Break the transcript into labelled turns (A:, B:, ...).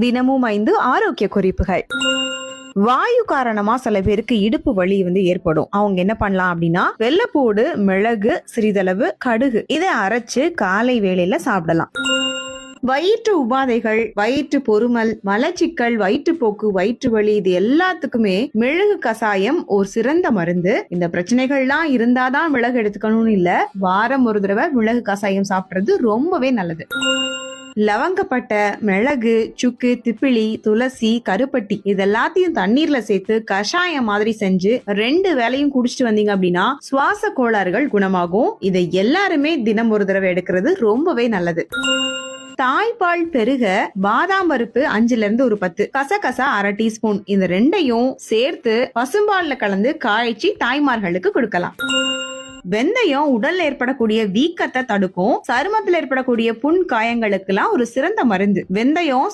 A: தினமும் 5 ஆரோக்கிய குறிப்புகள். வாயு காரணமா சில பேருக்கு இடுப்பு வலி ஏற்படும். அவங்க என்ன பண்ணலாம் அப்படின்னா, வெள்ளைப்பூடு, மிளகு, சிறிதளவு கடுகு இதை அரைச்சு காலை வேளையில சாப்பிடலாம். வயிற்று உபாதைகள், வயிற்று பொறுமல், மலச்சிக்கல், வயிற்றுப்போக்கு, வயிற்று வலி இது எல்லாத்துக்குமே மிளகு கசாயம் ஒரு சிறந்த மருந்து. இந்த பிரச்சனைகள்லாம் இருந்தாதான் மிளகு எடுத்துக்கணும்னு இல்ல, வாரம் ஒரு தடவை மிளகு கசாயம் சாப்பிடுறது ரொம்பவே நல்லது. லவங்கப்பட்டை, மிளகு, சுக்கு, திப்பிலி, துளசி, கருப்பட்டி இதெல்லாத்தையும் தண்ணீர்ல சேர்த்து கஷாயம் மாதிரி செஞ்சு 2 வேளையும் குடிச்சிட்டு வந்தீங்க அப்படின்னா சுவாச கோளாறுகள் குணமாகும். இதை எல்லாருமே தினம் ஒரு தடவை எடுக்கிறது ரொம்பவே நல்லது. தாய்ப்பால் பெருக பாதாம் பருப்பு 5 to 10, கசகசா 1/2 டீஸ்பூன் இந்த 2ஐயும் சேர்த்து பசும்பால்ல கலந்து காய்ச்சி தாய்மார்களுக்கு கொடுக்கலாம். வெந்தயம் உடல்ல ஏற்படக்கூடிய வீக்கத்தை தடுக்கும். சருமத்தில் ஏற்படக்கூடிய புண் காயங்களுக்கெல்லாம் ஒரு சிறந்த மருந்து. வெந்தயம்